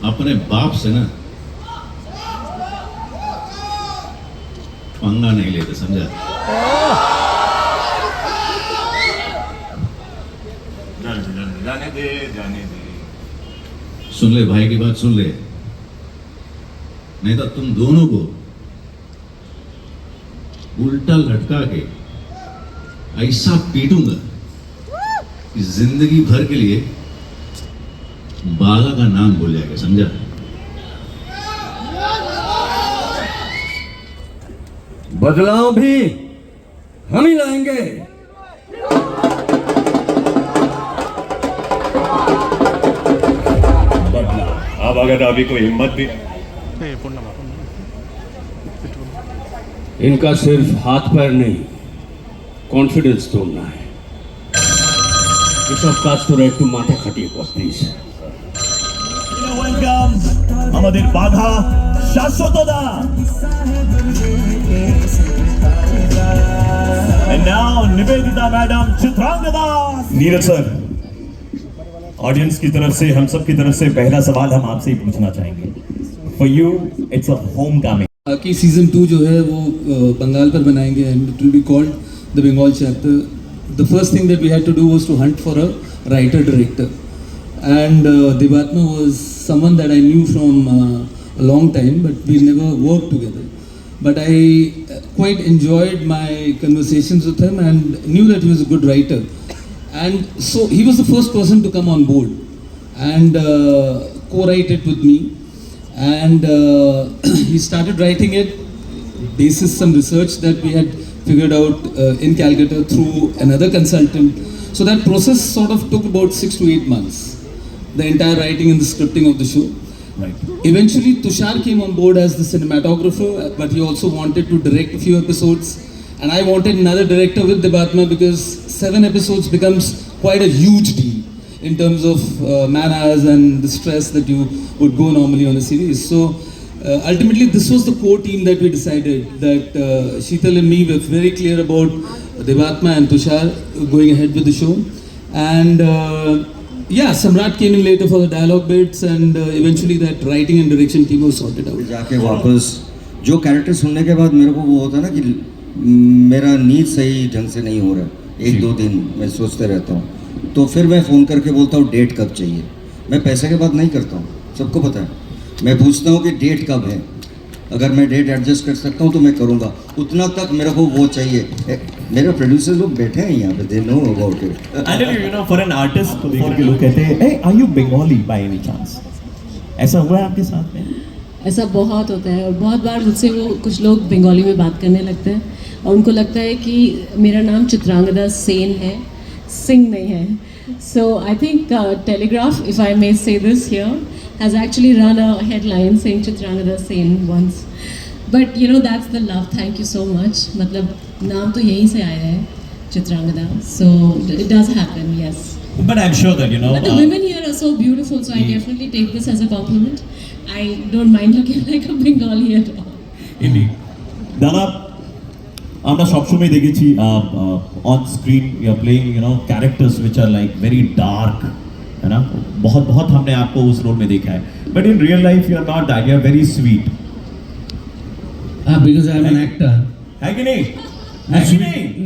अपने बाप से ना पंगा नहीं लेते, समझा? जाने दे, जाने दे। सुन ले भाई की बात, सुन ले, नहीं तो तुम दोनों को उल्टा लटका के ऐसा पीटूंगा कि जिंदगी भर के लिए बागा का नाम भूल जाएगा, समझा? बदलाव भी हम ही लाएंगे। बदला अब अगर अभी कोई हिम्मत भी इनका सिर्फ हाथ पैर नहीं, कॉन्फिडेंस तोड़ना है। এসব কাজ তোরা একটু মাথা খাটিয়ে কর প্লিজ। ওয়েলকাম আমাদের বাঘা শাশ্বতদা। And now Nivedita madam Chitrangada. Neeraj sir, audience की तरफ से, हम सब की तरफ से पहला सवाल हम आपसे ही पूछना चाहेंगे। For you, it's a homecoming. बाकी सीजन 2 जो है वो बंगाल पर बनाएंगे and it will be called the Bengal chapter. The first thing that we had to do was to hunt for a writer director and Devatma was someone that I knew from a long time, but we never worked together. But I quite enjoyed my conversations with him and knew that he was a good writer. And so he was the first person to come on board and co-write it with me. And he started writing it basis some research that we had figured out in Calcutta through another consultant. So that process sort of took about 6 to 8 months, the entire writing and the scripting of the show. Right. Eventually Tushar came on board as the cinematographer, but he also wanted to direct a few episodes, and I wanted another director with Devatma because 7 episodes becomes quite a huge deal in terms of man-hours and the stress that you would go normally on a series. So ultimately this was the core team that we decided that Sheetal and me were very clear about Devatma and Tushar going ahead with the show. And yeah, Samrat came in later for the dialogue bits, and eventually that writing and direction team was sorted out. जाके वापस जो character सुनने के बाद मेरे को वो होता है ना कि मेरा नींद सही ढंग से नहीं हो रहा, 1-2 दिन मैं सोचते रहता हूँ, तो फिर मैं फ़ोन करके बोलता हूँ डेट कब चाहिए. मैं पैसे के बात नहीं करता हूँ, सबको पता है. मैं पूछता हूँ कि डेट कब है, अगर मैं डेट एडजस्ट कर सकता हूँ तो मैं करूँगा. उतना तक मेरे को वो चाहिए. मेरे प्रोड्यूसर लोग बैठे हैं यहाँ पे, they know about it. And you know, for an artist को देख के लोग कहते हैं, hey, are you Bengali by any chance? ऐसा हुआ है आपके साथ में? ऐसा बहुत होता है, और बहुत बार मुझसे वो कुछ लोग बंगाली में बात करने लगते हैं और उनको लगता है कि मेरा नाम चित्रांगदा सेन है, सिंह नहीं है. So I think Telegraph, if I may say this here, has actually run a headline saying Chitrangada Sen once. But you know, that's the love. Thank you so much. मतलब नाम तो यहीं से आया है, Chitrangada. So it does happen, yes. But I'm sure that, you know, But the women here are so beautiful, so I definitely take this as a compliment. I don't mind looking like a Bengali at all. indeed. দাদা, আমরা সবসময় দেখেছি on screen you are playing, you know, characters which are like very dark, है ना? बहुत हमने आपको उस रोल में देखा है. But in real life you are not that. You are very sweet. Because I am an actor. है कि नहीं?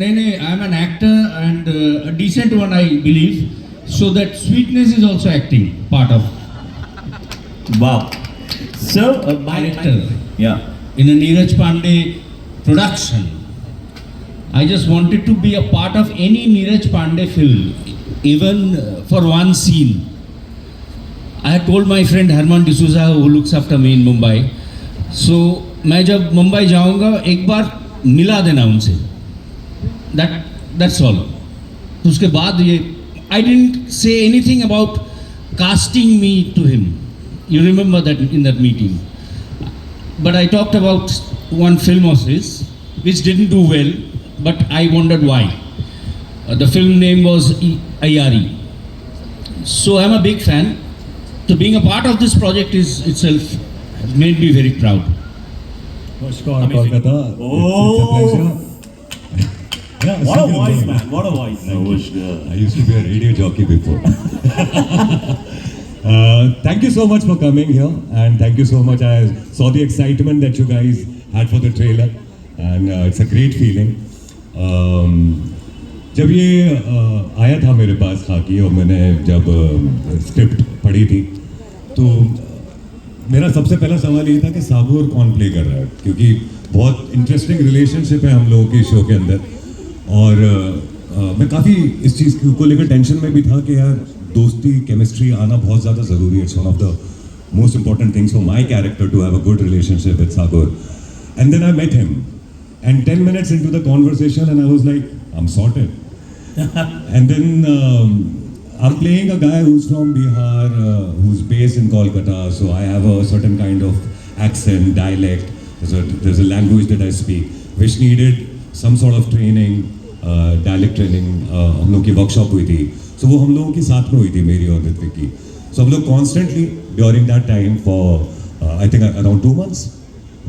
नहीं, I am an actor and a decent one, I believe. So that sweetness is also acting part of Wow. So character. Yeah. In a Neeraj Pandey production, I just wanted to be a part of any Neeraj Pandey film, even for one scene. I had told my friend Herman D'Souza, who looks after me in Mumbai, so मैं जब मुंबई जाऊंगा एक बार मिला देना उनसे. That's all. उसके बाद ये I didn't say anything about casting me to him. You remember that in that meeting. But I talked about one film of his which didn't do well, but I wondered why. The film name was Ayari. So I'm a big fan. So being a part of this project is itself made me very proud. Namaskar, Kolkata. Oh. It's a pleasure. Yeah, What a sing your voice, name. man. What a voice. I used to be a radio jockey before. Thank you so much for coming here, and thank you so much. I saw the excitement that you guys had for the trailer, and it's a great feeling. जब ये आया था मेरे पास खाकी और मैंने जब script पढ़ी थी तो मेरा सबसे पहला सवाल ये था कि साबू और कौन प्ले कर रहा है, क्योंकि बहुत इंटरेस्टिंग रिलेशनशिप है हम लोगों के शो के अंदर। और मैं काफ़ी इस चीज़ को लेकर टेंशन में भी था कि यार दोस्ती केमिस्ट्री आना बहुत ज़्यादा ज़रूरी है। It's one of the most important things for my character to have a good relationship with Sagar. And then I met him and 10 minutes into the conversation and I was like, I'm sorted. And then I'm playing a guy who's from Bihar, who's based in Kolkata, so I have a certain kind of accent, dialect. There's a language that I speak, which needed some sort of training, dialect training. हम लोग की workshop हुई थी, so वो हम लोगों की साथ में हुई थी मेरी और ऋत्विक की। So हम लोग constantly during that time for I think around 2 months,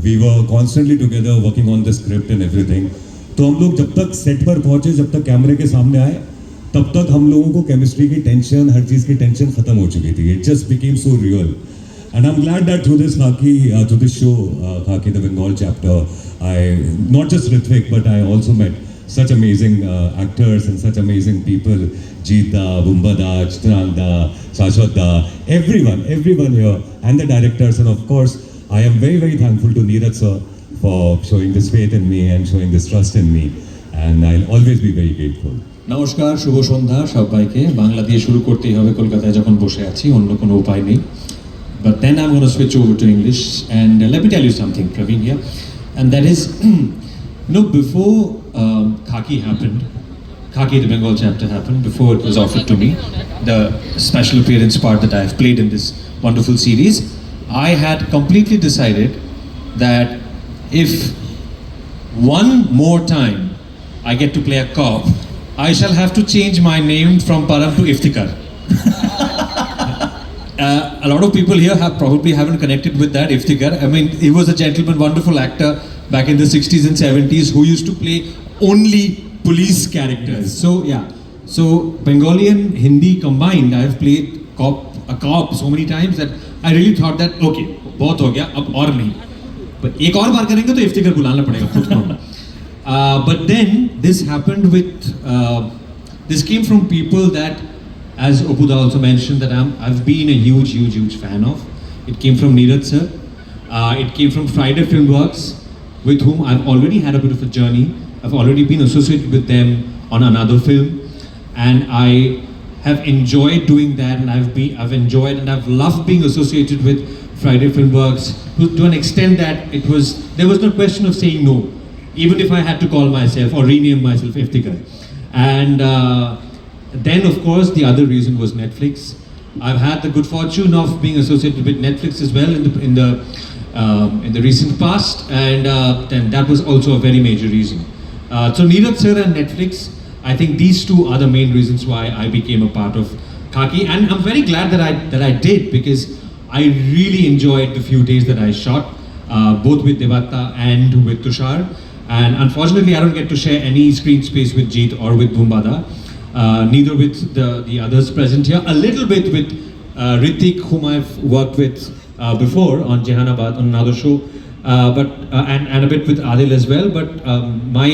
we were constantly together working on the script and everything. तो हम लोग जब तक सेट पर पहुंचे, जब तक कैमरे के सामने आए, तब तक हम लोगों को केमिस्ट्री की टेंशन, हर चीज़ की टेंशन खत्म हो चुकी थी। It just became so real. And I'm glad that through this Khaki, through this show, Khaki the Bengal chapter, I not just Hrithik, but I also met such amazing actors and such amazing people. Jeeta, Bumbada, Chitrangda, Shashwata, everyone here, and the directors, and of course, I am very, very thankful to Neeraj sir for showing this faith in me and showing this trust in me, and I'll always be very grateful. নমস্কার, শুভ সন্ধ্যা সবাইকে। বাংলা দিয়ে শুরু করতেই হবে, কলকাতায় যখন বসে আছি, অন্য কোনো উপায় নেই। But then I'm going to switch over to English, and let me tell you something, Praveen here, and that is, before Khaki happened, Khaki the Bengal chapter happened, before it was offered to me, the special appearance part that I have played in this wonderful series, I had completely decided that if one more time I get to play a cop, I shall have to change my name from Param to Iftikhar. A lot of people here probably haven't connected with that Iftikhar. I mean, he was a gentleman, wonderful actor back in the 60s and 70s who used to play only police characters. So yeah, so Bengali and Hindi combined, I have played a cop so many times that I really thought that okay, बहुत हो गया, अब और नहीं, but एक और बार करेंगे तो इफ्तिखार बुलाना पड़ेगा खुद को। But then this happened with this came from people that, as Opuda also mentioned, that I've been a huge fan of. It came from Neeraj sir. It came from Friday Filmworks, with whom I've already had a bit of a journey. I've already been associated with them on another film, and I have enjoyed doing that, and I've enjoyed and I've loved being associated with Friday Filmworks to an extent that there was no question of saying no, even if I had to call myself or rename myself Iftikhar. And then of course the other reason was Netflix. I've had the good fortune of being associated with Netflix as well in the recent past, and then that was also a very major reason. So Neeraj sir and Netflix, I think these two are the main reasons why I became a part of Khaki, and I'm very glad that I did, because I really enjoyed the few days that I shot, both with Devatta and with Tushar. And unfortunately, I don't get to share any screen space with Jeet or with Bumbada, neither with the others present here. A little bit with Hrithik, whom I've worked with before on Jehanabad on another show, but and a bit with Adil as well. But my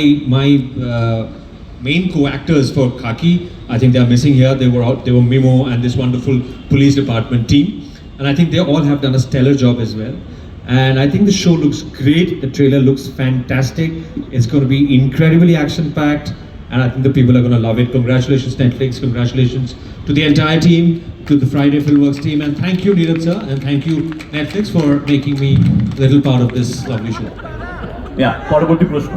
main co-actors for Khaki, I think they are missing here. They were Mimo and this wonderful police department team, and I think they all have done a stellar job as well. And I think the show looks great. The trailer looks fantastic. It's going to be incredibly action-packed, and I think the people are going to love it. Congratulations, Netflix. Congratulations to the entire team, to the Friday Filmworks team, and thank you, Neeraj sir, and thank you, Netflix, for making me a little part of this lovely show. পরবর্তী প্রশ্ন।